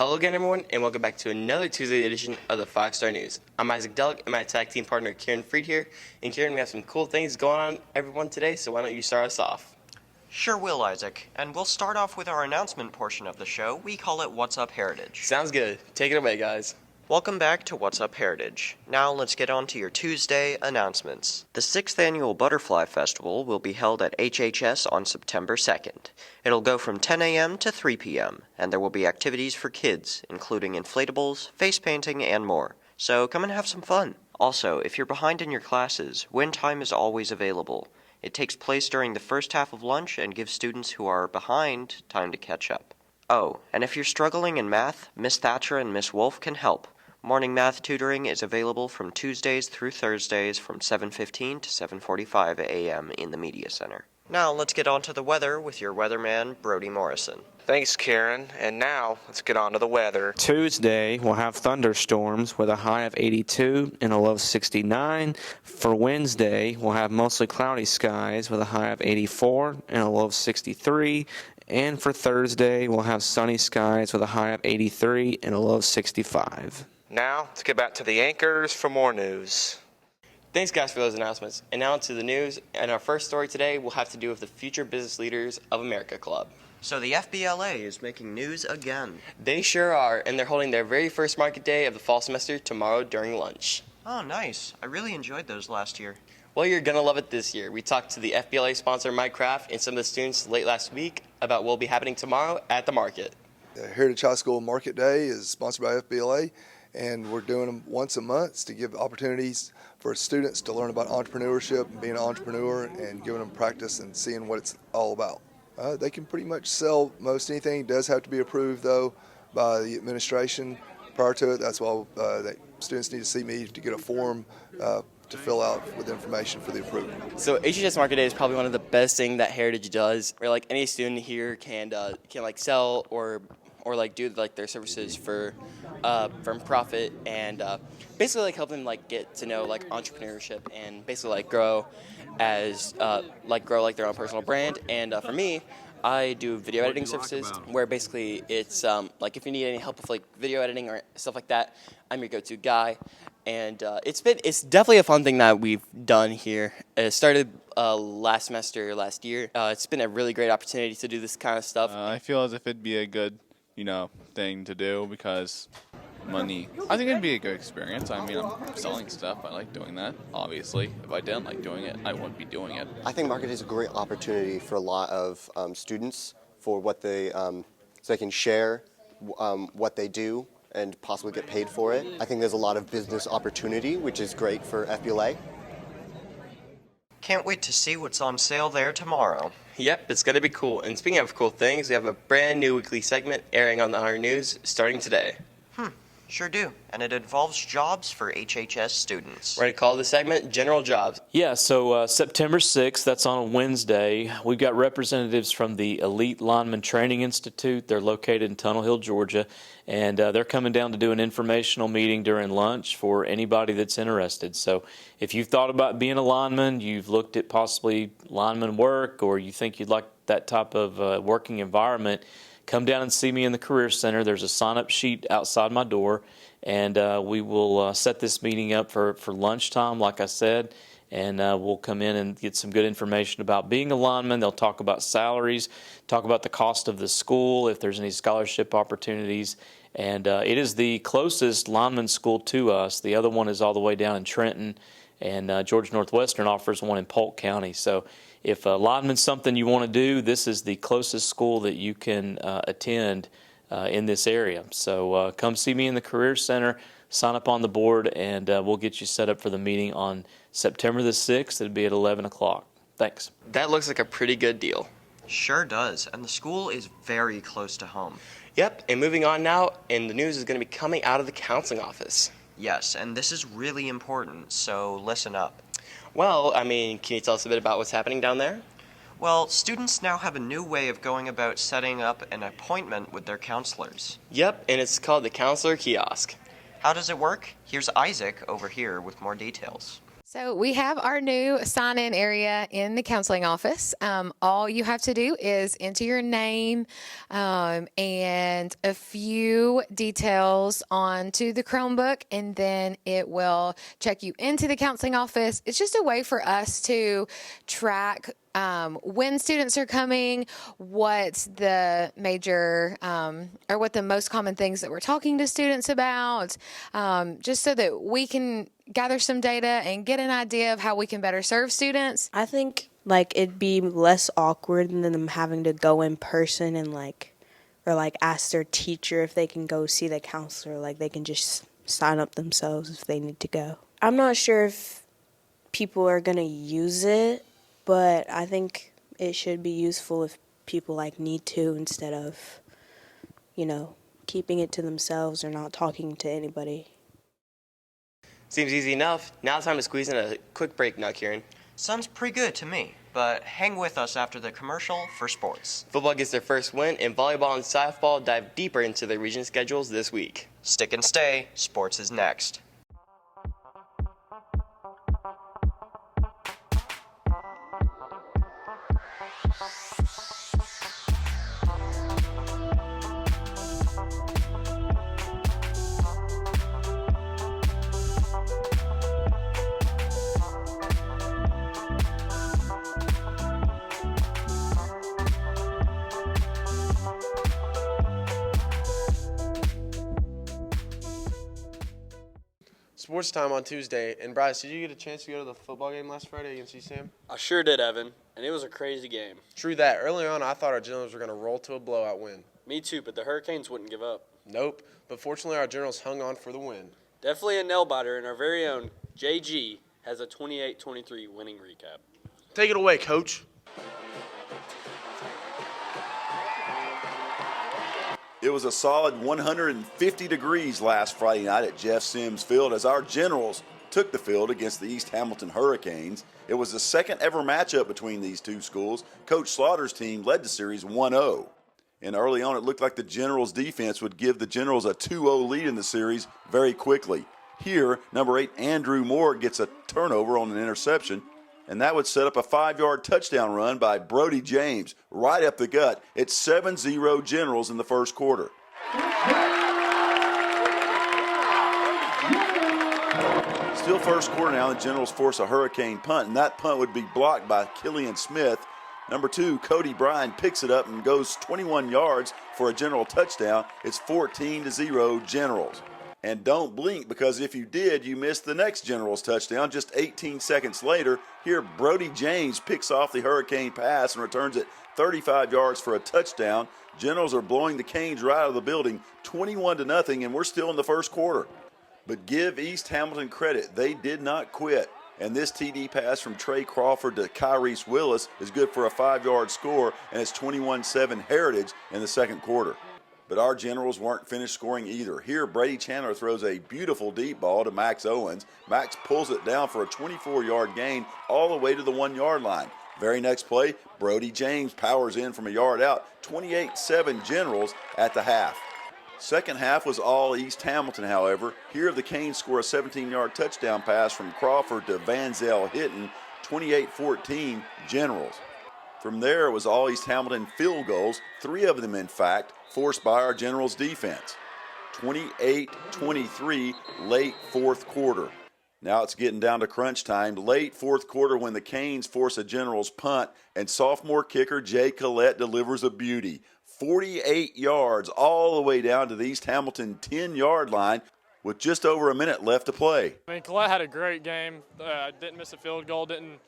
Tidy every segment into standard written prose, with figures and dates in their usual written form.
Hello again, everyone, and welcome back to another Tuesday edition of the 5-Star News. I'm Isaac Delic, and my tag team partner, Kieran Fried here. And Kieran, we have some cool things going on, everyone, today, so why don't you start us off? Sure will, Isaac. And we'll start off with our announcement portion of the show. We call it What's Up Heritage. Sounds good. Take it away, guys. Welcome back to What's Up Heritage. Now let's get on to your Tuesday announcements. The 6th Annual Butterfly Festival will be held at HHS on September 2nd. It'll go from 10 a.m. to 3 p.m., and there will be activities for kids, including inflatables, face painting, and more. So come and have some fun. Also, if you're behind in your classes, win time is always available. It takes place during the first half of lunch and gives students who are behind time to catch up. Oh, and if you're struggling in math, Miss Thatcher and Miss Wolf can help. Morning math tutoring is available from Tuesdays through Thursdays from 7:15 to 7:45 a.m. in the Media Center. Now let's get on to the weather with your weatherman, Brody Morrison. Thanks, Karen. And now, let's get on to the weather. Tuesday, we'll have thunderstorms with a high of 82 and a low of 69. For Wednesday, we'll have mostly cloudy skies with a high of 84 and a low of 63. And for Thursday, we'll have sunny skies with a high of 83 and a low of 65. Now, let's get back to the anchors for more news. Thanks, guys, for those announcements. And now to the news. And our first story today will have to do with the Future Business Leaders of America Club. So the FBLA is making news again. They sure are, and they're holding their very first market day of the fall semester tomorrow during lunch. Oh, nice. I really enjoyed those last year. Well, you're going to love it this year. We talked to the FBLA sponsor, Mike Kraft, and some of the students late last week about what will be happening tomorrow at the market. The Heritage High School Market Day is sponsored by FBLA, and we're doing them once a month to give opportunities for students to learn about entrepreneurship and being an entrepreneur and giving them practice and seeing what it's all about. They can pretty much sell most anything. It does have to be approved, though, by the administration prior to it. That's why students need to see me to get a form to fill out with information for the approval. So HHS Market Day is probably one of the best things that Heritage does, where like any student here can like sell or like do like their services for profit and basically like help them like get to know like entrepreneurship and basically like grow as like their own personal brand. And for me, I do video editing services where basically it's like if you need any help with like video editing or stuff like that, I'm your go-to guy. And it's definitely a fun thing that we've done here. It started last semester, last year. It's been a really great opportunity to do this kind of stuff. I feel as if it'd be a good, thing to do because money. I think it'd be a good experience. I mean, I'm selling stuff. I like doing that, obviously. If I didn't like doing it, I wouldn't be doing it. I think market is a great opportunity for a lot of students for what they, so they can share what they do and possibly get paid for it. I think there's a lot of business opportunity, which is great for FBLA. Can't wait to see what's on sale there tomorrow. Yep, it's going to be cool. And speaking of cool things, we have a brand new weekly segment airing on our news starting today. Sure do. And it involves jobs for HHS students. We're going to call this segment General Jobs. Yeah, so September 6th, that's on a Wednesday. We've got representatives from the Elite Lineman Training Institute. They're located in Tunnel Hill, Georgia, and they're coming down to do an informational meeting during lunch for anybody that's interested. So if you've thought about being a lineman, you've looked at possibly lineman work, or you think you'd like that type of working environment, come down and see me in the Career Center. There's a sign-up sheet outside my door, and we will set this meeting up for lunchtime, like I said, and we'll come in and get some good information about being a lineman. They'll talk about salaries, talk about the cost of the school, if there's any scholarship opportunities, and it is the closest lineman school to us. The other one is all the way down in Trenton, and Georgia Northwestern offers one in Polk County. So if lineman's something you want to do, this is the closest school that you can attend in this area. So come see me in the Career Center, sign up on the board, and we'll get you set up for the meeting on September the 6th. It'll be at 11 o'clock. Thanks. That looks like a pretty good deal. Sure does. And the school is very close to home. Yep, and moving on now, and the news is going to be coming out of the counseling office. Yes, and this is really important, so listen up. Well, I mean, can you tell us a bit about what's happening down there? Well, students now have a new way of going about setting up an appointment with their counselors. Yep, and it's called the Counselor Kiosk. How does it work? Here's Isaac over here with more details. So we have our new sign-in area in the counseling office. All you have to do is enter your name and a few details onto the Chromebook, and then it will check you into the counseling office. It's just a way for us to track when students are coming, what the major or what the most common things that we're talking to students about, just so that we can gather some data and get an idea of how we can better serve students. I think it'd be less awkward than them having to go in person and or ask their teacher if they can go see the counselor. They can just sign up themselves if they need to go. I'm not sure if people are going to use it, but I think it should be useful if people need to, instead of, keeping it to themselves or not talking to anybody. Seems easy enough. Now it's time to squeeze in a quick break now, Kieran. Sounds pretty good to me, but hang with us after the commercial for sports. Football gets their first win, and volleyball and softball dive deeper into their region schedules this week. Stick and stay, sports is next. Sports time on Tuesday. And Bryce, did you get a chance to go to the football game last Friday against USAM? I sure did, Evan, and it was a crazy game. True that. Earlier on, I thought our Generals were going to roll to a blowout win. Me too, but the Hurricanes wouldn't give up. Nope. But fortunately, our Generals hung on for the win. Definitely a nail-biter, and our very own JG has a 28-23 winning recap. Take it away, Coach. It was a solid 150 degrees last Friday night at Jeff Sims Field as our Generals took the field against the East Hamilton Hurricanes. It was the second ever matchup between these two schools. Coach Slaughter's team led the series 1-0. And early on, it looked like the Generals' defense would give the Generals a 2-0 lead in the series very quickly. Here, number 8, Andrew Moore gets a turnover on an interception, and that would set up a 5-yard touchdown run by Brody James right up the gut. It's 7-0 Generals in the first quarter. Still first quarter now, the Generals force a Hurricane punt, and that punt would be blocked by Killian Smith. Number 2, Cody Bryan picks it up and goes 21 yards for a General touchdown. It's 14-0 Generals. And don't blink, because if you did, you missed the next Generals touchdown just 18 seconds later. Here, Brody James picks off the Hurricane pass and returns it 35 yards for a touchdown. Generals are blowing the Canes right out of the building, 21-0, and we're still in the first quarter. But give East Hamilton credit, they did not quit. And this TD pass from Trey Crawford to Kyrese Willis is good for a 5-yard score, and it's 21-7 Heritage in the second quarter. But our Generals weren't finished scoring either. Here, Brady Chandler throws a beautiful deep ball to Max Owens. Max pulls it down for a 24-yard gain all the way to the 1-yard line. Very next play, Brody James powers in from a yard out, 28-7 Generals at the half. Second half was all East Hamilton, however. Here, the Canes score a 17-yard touchdown pass from Crawford to Van Zell Hitton, 28-14 Generals. From there, it was all East Hamilton field goals, 3 of them, in fact, forced by our Generals defense. 28-23 late fourth quarter. Now it's getting down to crunch time. Late fourth quarter when the Canes force a Generals punt, and sophomore kicker Jay Collette delivers a beauty. 48 yards all the way down to the East Hamilton 10-yard line with just over a minute left to play. I mean, Collette had a great game. Didn't miss a field goal. Didn't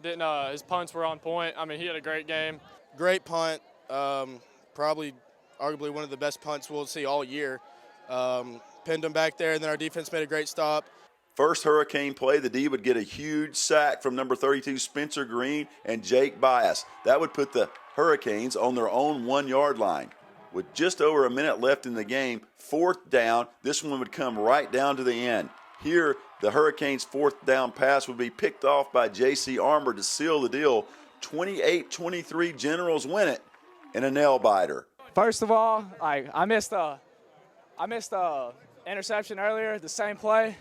his punts were on point. I mean, he had a great game. Great punt. Probably, arguably one of the best punts we'll see all year. Pinned him back there, and then our defense made a great stop. First Hurricane play, the D would get a huge sack from number 32 Spencer Green and Jake Bias. That would put the Hurricanes on their own 1-yard line. With just over a minute left in the game, fourth down, this one would come right down to the end. Here, the Hurricanes' fourth down pass would be picked off by J.C. Armour to seal the deal. 28-23 Generals win it in a nail-biter. First of all, I missed a interception earlier, the same play.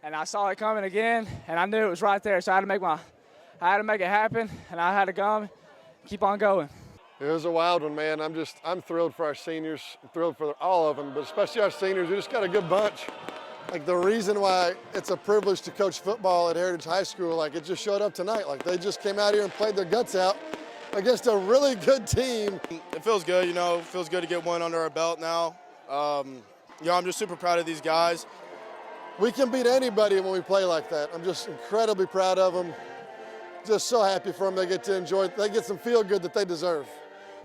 and I saw it coming again, and I knew it was right there, so I had to make it happen, and I had to come, keep on going. It was a wild one, man. I'm thrilled for our seniors. I'm thrilled for all of them, but especially our seniors. We just got a good bunch. Like, the reason why it's a privilege to coach football at Heritage High School, like, it just showed up tonight. Like, they just came out here and played their guts out against a really good team. It feels good, you know. It feels good to get one under our belt now. I'm just super proud of these guys. We can beat anybody when we play like that. I'm just incredibly proud of them. Just so happy for them. They get to enjoy it. They get some feel good that they deserve.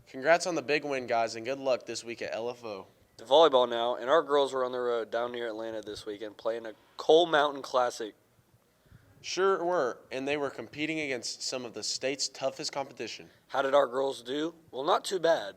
Congrats on the big win, guys, and good luck this week at LFO. To volleyball now, and our girls were on the road down near Atlanta this weekend playing a Coal Mountain Classic. Sure were, and they were competing against some of the state's toughest competition. How did our girls do? Well, not too bad.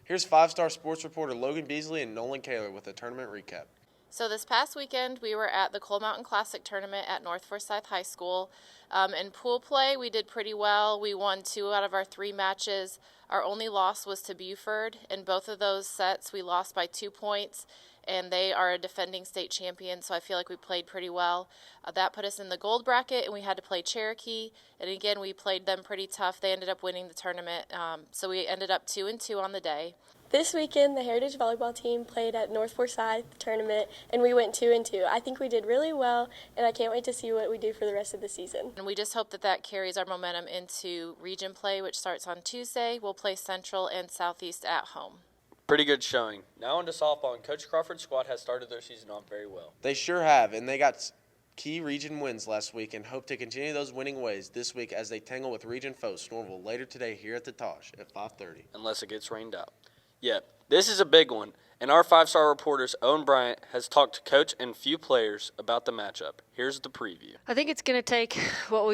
Here's five-star sports reporter Logan Beasley and Nolan Kaler with a tournament recap. So this past weekend, we were at the Coal Mountain Classic tournament at North Forsyth High School. In pool play, we did pretty well. We won 2 out of our 3 matches. Our only loss was to Buford. In both of those sets, we lost by 2 points, and they are a defending state champion, so I feel like we played pretty well. That put us in the gold bracket, and we had to play Cherokee. And again, we played them pretty tough. They ended up winning the tournament, so we ended up 2-2 on the day. This weekend, the Heritage Volleyball team played at North Forsyth tournament, and we went 2-2. I think we did really well, and I can't wait to see what we do for the rest of the season. And we just hope that that carries our momentum into region play, which starts on Tuesday. We'll play Central and Southeast at home. Pretty good showing. Now on to softball, and Coach Crawford's squad has started their season off very well. They sure have, and they got key region wins last week and hope to continue those winning ways this week as they tangle with region foes Snorville later today here at the Tosh at 5:30. Unless it gets rained out. Yeah, this is a big one, and our 5-star reporter's Owen Bryant has talked to coach and few players about the matchup. Here's the preview. I think it's going to take what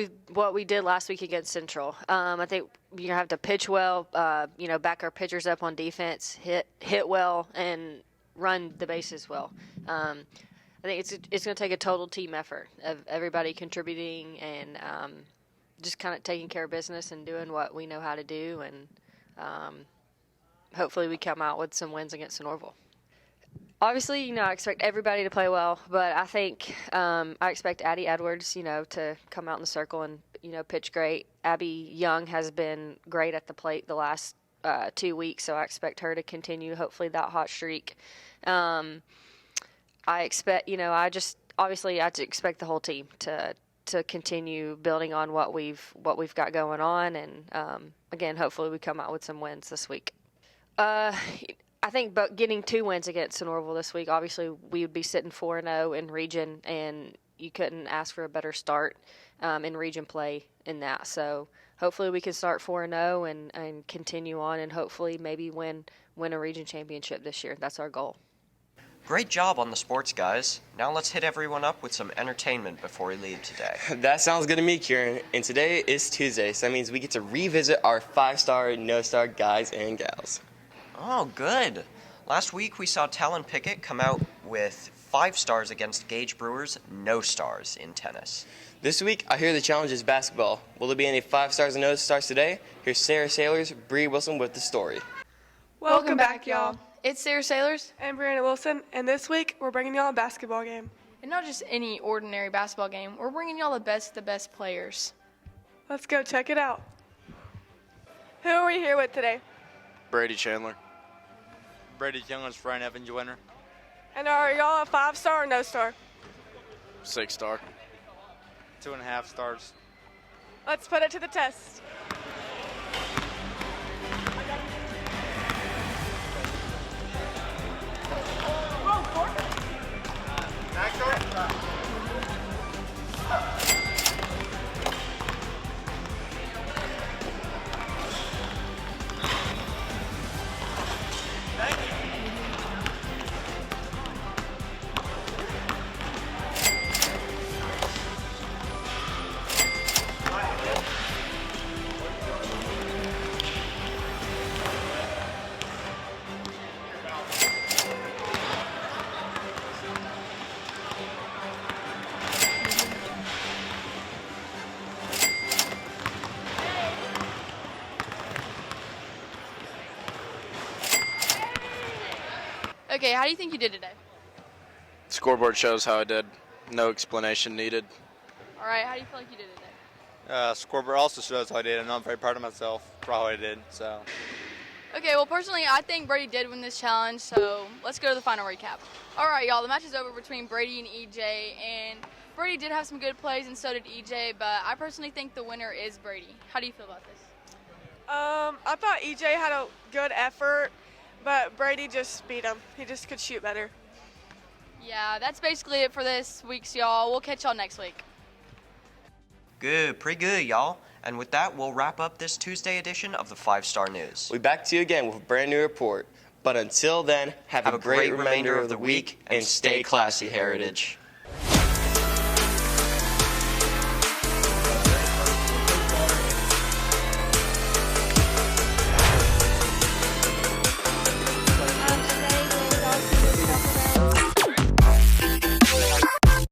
we did last week against Central. I think you're going to have to pitch well, back our pitchers up on defense, hit well, and run the bases well. I think it's going to take a total team effort of everybody contributing and just kind of taking care of business and doing what we know how to do, and hopefully we come out with some wins against Norville. Obviously, I expect everybody to play well, but I think I expect Addie Edwards, to come out in the circle and, pitch great. Abby Young has been great at the plate the last 2 weeks, so I expect her to continue, hopefully, that hot streak. I expect, I expect the whole team to continue building on what we've got going on, and again, hopefully we come out with some wins this week. I think but getting 2 wins against Norville this week, obviously we would be sitting 4-0 in region, and you couldn't ask for a better start in region play in that. So hopefully we can start 4-0 and continue on, and hopefully maybe win a region championship this year. That's our goal. Great job on the sports, guys. Now let's hit everyone up with some entertainment before we leave today. That sounds good to me, Kieran. And today is Tuesday, so that means we get to revisit our 5-star, no-star guys and gals. Oh, good. Last week we saw Talon Pickett come out with 5 stars against Gage Brewers, no stars in tennis. This week, I hear the challenge is basketball. Will there be any 5 stars and no stars today? Here's Sarah Sailors, Bree Wilson with the story. Welcome back, y'all. It's Sarah Sailors and Brianna Wilson, and this week we're bringing y'all a basketball game. And not just any ordinary basketball game. We're bringing y'all the best players. Let's go check it out. Who are we here with today? Brady Chandler. Brady Young's Ryan Evans winner. And are y'all a 5-star or no star? 6-star. 2.5 stars. Let's put it to the test. Okay, how do you think you did today? Scoreboard shows how I did. No explanation needed. All right, how do you feel like you did today? Scoreboard also shows how I did. I know I'm very proud of myself for how I did. So. Okay, well, personally, I think Brady did win this challenge, so let's go to the final recap. All right, y'all, the match is over between Brady and EJ, and Brady did have some good plays, and so did EJ, but I personally think the winner is Brady. How do you feel about this? I thought EJ had a good effort, but Brady just beat him. He just could shoot better. Yeah, that's basically it for this week's, y'all. We'll catch y'all next week. Good, pretty good, y'all. And with that, we'll wrap up this Tuesday edition of the 5-Star News. We'll be back to you again with a brand new report. But until then, have a great remainder of the week and stay classy, Heritage.